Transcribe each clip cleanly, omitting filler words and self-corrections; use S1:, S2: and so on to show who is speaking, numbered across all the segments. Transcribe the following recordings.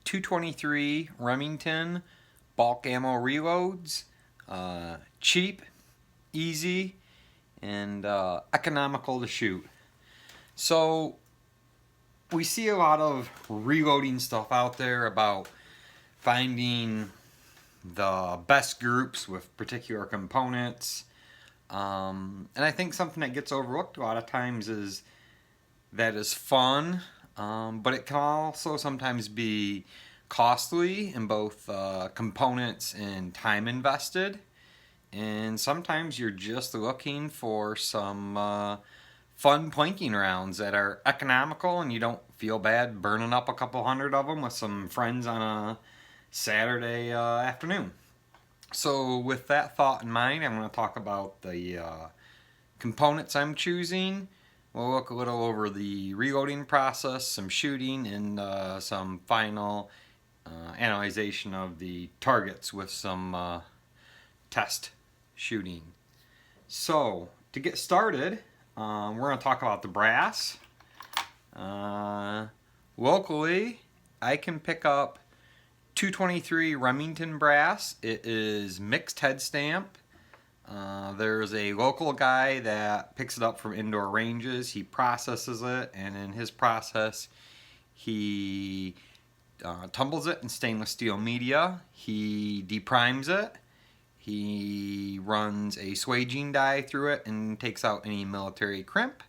S1: 223 Remington bulk ammo reloads. Cheap, easy, and economical to shoot. So we see a lot of reloading stuff out there about finding the best groups with particular components. And I think something that gets overlooked a lot of times is that is fun, but it can also sometimes be costly in both components and time invested. And sometimes you're just looking for some fun planking rounds that are economical and you don't feel bad burning up a couple hundred of them with some friends on a Saturday afternoon. So with that thought in mind, I'm going to talk about the components I'm choosing. We'll look a little over the reloading process, some shooting, and some final analyzation of the targets with some test shooting. So to get started, we're going to talk about the brass. Locally, I can pick up 223 Remington brass. It is mixed head stamp. There's a local guy that picks it up from indoor ranges. He processes it, and in his process, he tumbles it in stainless steel media. He deprimes it. He runs a swaging dye through it and takes out any military crimp.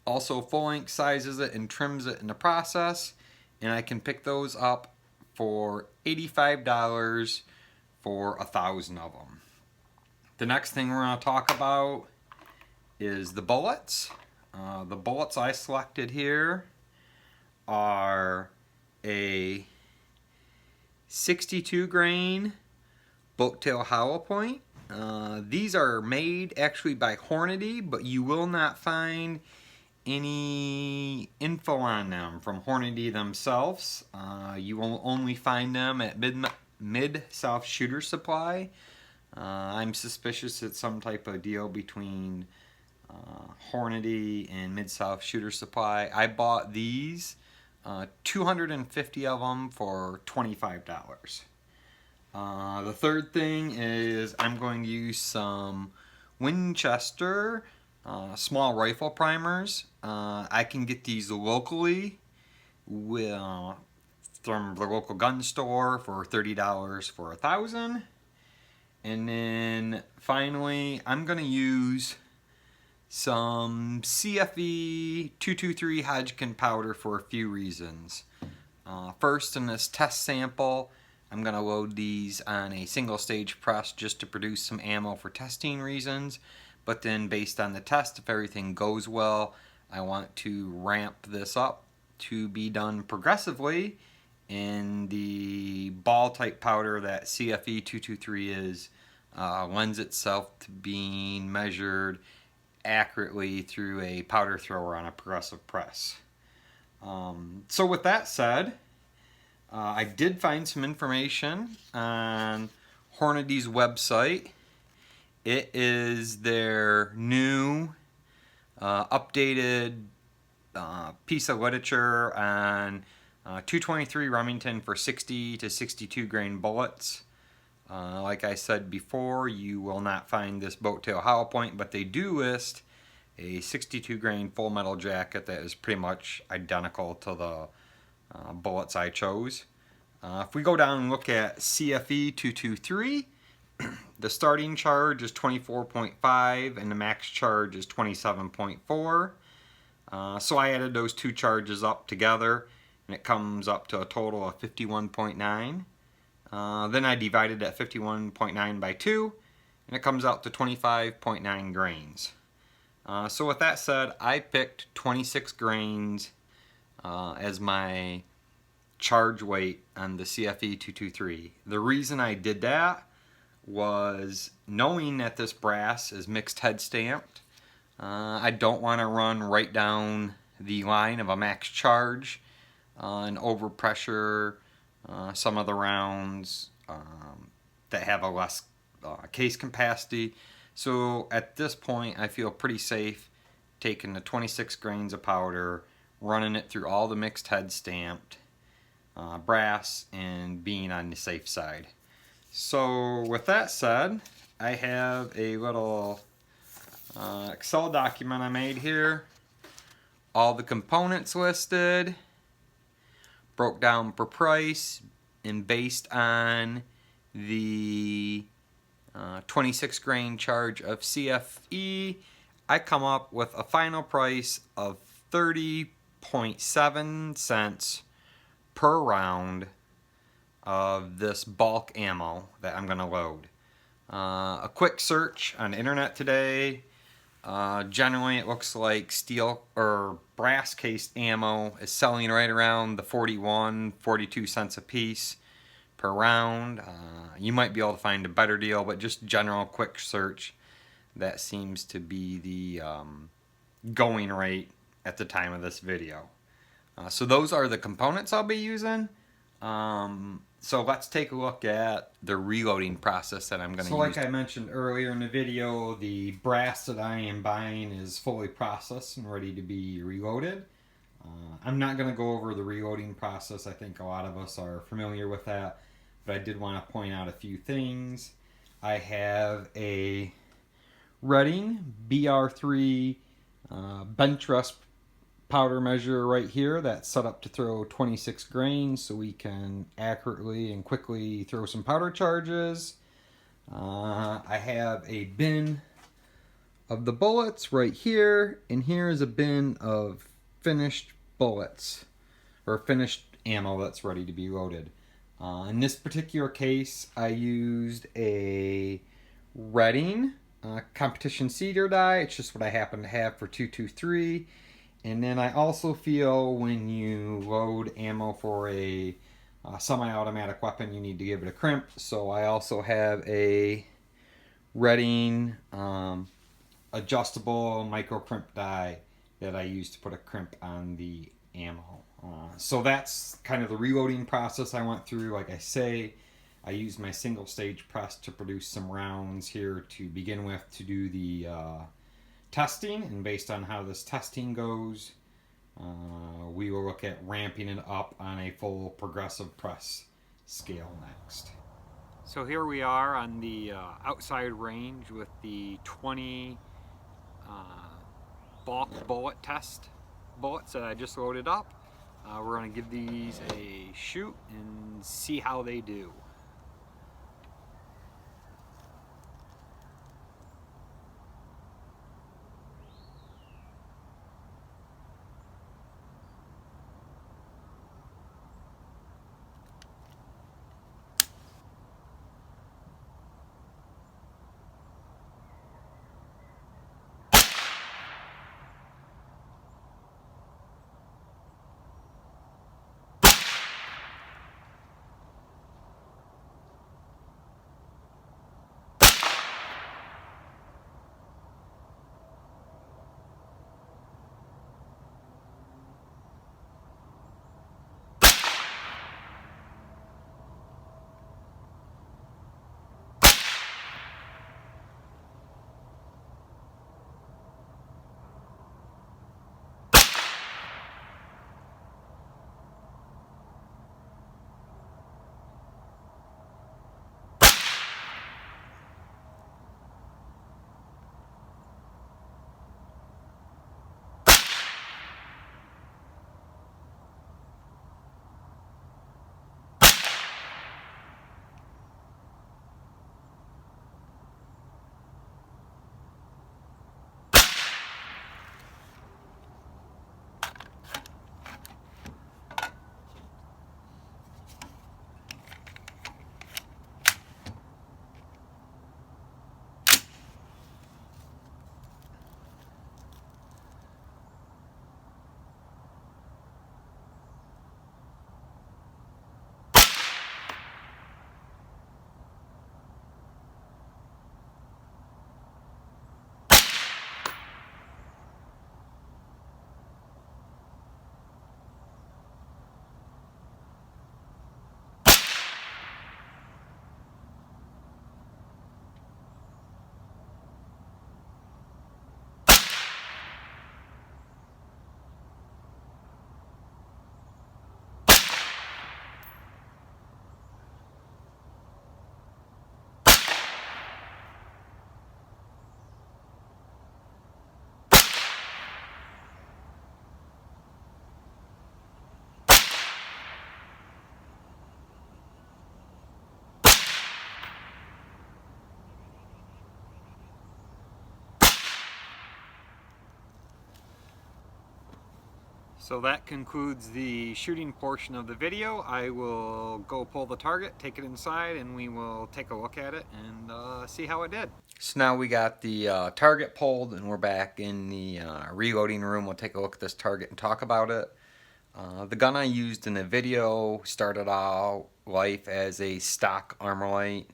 S1: Also full length sizes it and trims it in the process, and I can pick those up for $85 for 1,000 of them. The next thing we're going to talk about is the bullets. The bullets I selected here are a 62 grain boat tail hollow point. These are made actually by Hornady, but you will not find any info on them from Hornady themselves. You will only find them at Mid-South Shooter Supply. I'm suspicious it's some type of deal between Hornady and Mid-South Shooter Supply. I bought these, 250 of them for $25. The third thing is I'm going to use some Winchester small rifle primers. I can get these locally from the local gun store for $30 for 1,000. And then finally, I'm going to use some CFE 223 Hodgkin powder for a few reasons. First, in this test sample, I'm going to load these on a single stage press just to produce some ammo for testing reasons. But then based on the test, if everything goes well, I want to ramp this up to be done progressively. And the ball type powder that CFE 223 is lends itself to being measured accurately through a powder thrower on a progressive press. So with that said, I did find some information on Hornady's website. It is their new updated piece of literature on 223 Remington for 60 to 62 grain bullets. Like I said before, you will not find this boat tail hollow point, but they do list a 62 grain full metal jacket that is pretty much identical to the bullets I chose. If we go down and look at CFE 223, the starting charge is 24.5 and the max charge is 27.4. So I added those two charges up together and it comes up to a total of 51.9. Then I divided that 51.9 by 2 and it comes out to 25.9 grains. So with that said, I picked 26 grains as my charge weight on the CFE 223. The reason I did that was knowing that this brass is mixed head stamped. I don't want to run right down the line of a max charge and overpressure some of the rounds that have a less case capacity. So at this point I feel pretty safe taking the 26 grains of powder, running it through all the mixed head stamped, brass and being on the safe side. So with that said, I have a little Excel document I made here. All the components listed, broke down per price, and based on the 26 grain charge of CFE, I come up with a final price of 30.7 cents per round of this bulk ammo that I'm going to load. A quick search on the internet today, generally it looks like steel or brass cased ammo is selling right around the 42 cents a piece per round. You might be able to find a better deal, but just general quick search, that seems to be the going rate at the time of this video. So those are the components I'll be using. So let's take a look at the reloading process that I'm going to use. So like I mentioned earlier in the video, the brass that I am buying is fully processed and ready to be reloaded. I'm not going to go over the reloading process. I think a lot of us are familiar with that, but I did want to point out a few things. I have a Redding BR3 bench rest powder measure right here that's set up to throw 26 grains so we can accurately and quickly throw some powder charges. I have a bin of the bullets right here, and here is a bin of finished bullets or finished ammo that's ready to be loaded. In this particular case, I used a Redding competition cedar die. It's just what I happen to have for 223. And then I also feel when you load ammo for a semi-automatic weapon, you need to give it a crimp. So I also have a Redding adjustable micro crimp die that I use to put a crimp on the ammo. So that's kind of the reloading process I went through. Like I say, I used my single stage press to produce some rounds here to begin with to do the testing, and based on how this testing goes, we will look at ramping it up on a full progressive press scale next. So here we are on the outside range with the 20 bulk bullet test bullets that I just loaded up. We're going to give these a shoot and see how they do. So that concludes the shooting portion of the video. I will go pull the target, take it inside, and we will take a look at it and see how it did. So now we got the target pulled and we're back in the reloading room. We'll take a look at this target and talk about it. The gun I used in the video started out life as a stock Armalite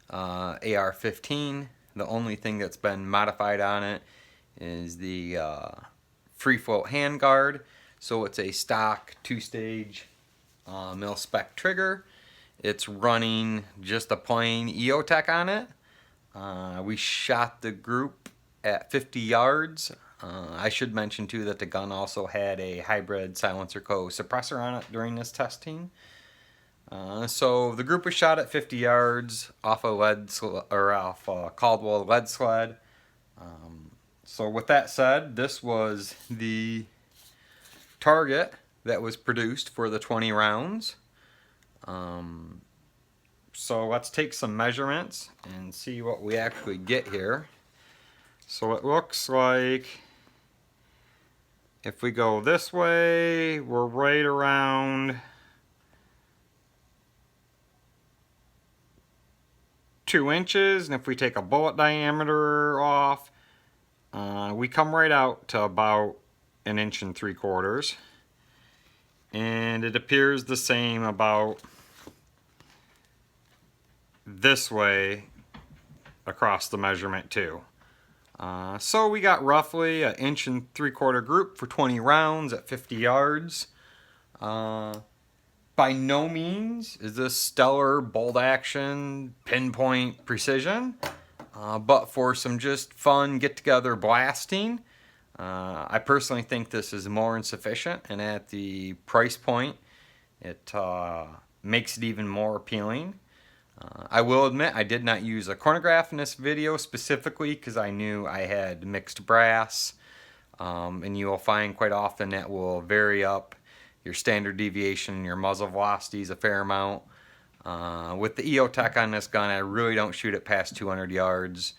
S1: AR-15. The only thing that's been modified on it is the free float handguard. So it's a stock 2-stage mil-spec trigger. It's running just a plain EOTech on it. We shot the group at 50 yards. I should mention too that the gun also had a hybrid silencer suppressor on it during this testing. So the group was shot at 50 yards off a Caldwell lead sled. So with that said, this was the target that was produced for the 20 rounds. So let's take some measurements and see what we actually get here. So it looks like if we go this way, we're right around 2 inches, and if we take a bullet diameter off, we come right out to about 1 3/4 inches, and it appears the same about this way across the measurement too. So we got roughly 1 3/4 inch group for 20 rounds at 50 yards. By no means is this stellar bolt action pinpoint precision, but for some just fun get together blasting, I personally think this is more than sufficient, and at the price point it makes it even more appealing. I will admit I did not use a chronograph in this video specifically because I knew I had mixed brass, and you will find quite often that will vary up your standard deviation, your muzzle velocities a fair amount. With the EOTech on this gun, I really don't shoot it past 200 yards,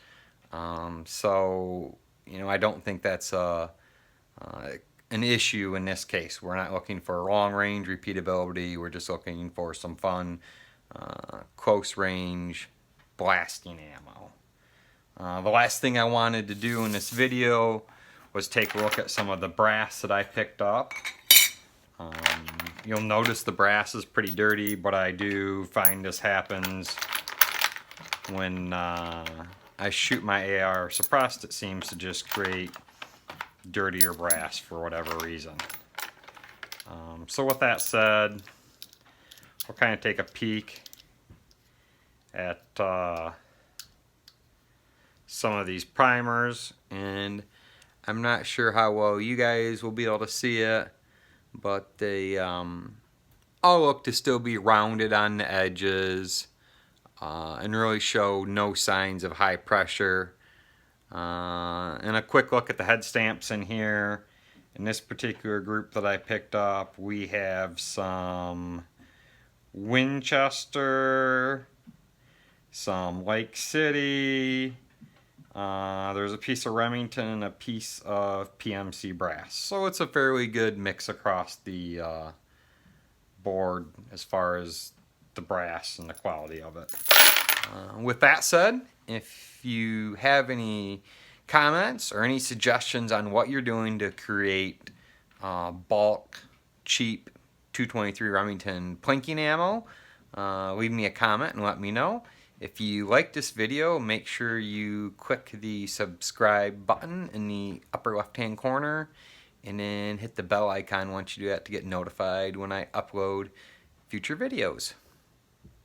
S1: so you know, I don't think that's an issue in this case. We're not looking for long range repeatability, we're just looking for some fun close range blasting ammo. The last thing I wanted to do in this video was take a look at some of the brass that I picked up. You'll notice the brass is pretty dirty, but I do find this happens when I shoot my AR suppressed. It seems to just create dirtier brass for whatever reason. So with that said, we'll kind of take a peek at some of these primers, and I'm not sure how well you guys will be able to see it, but they all look to still be rounded on the edges and really show no signs of high pressure. And a quick look at the head stamps in here. In this particular group that I picked up, we have some Winchester, some Lake City, there's a piece of Remington and a piece of PMC brass. So it's a fairly good mix across the board as far as the brass and the quality of it. With that said, if you have any comments or any suggestions on what you're doing to create bulk, cheap 223 Remington plinking ammo, leave me a comment and let me know. If you like this video, make sure you click the subscribe button in the upper left hand corner and then hit the bell icon once you do that to get notified when I upload future videos.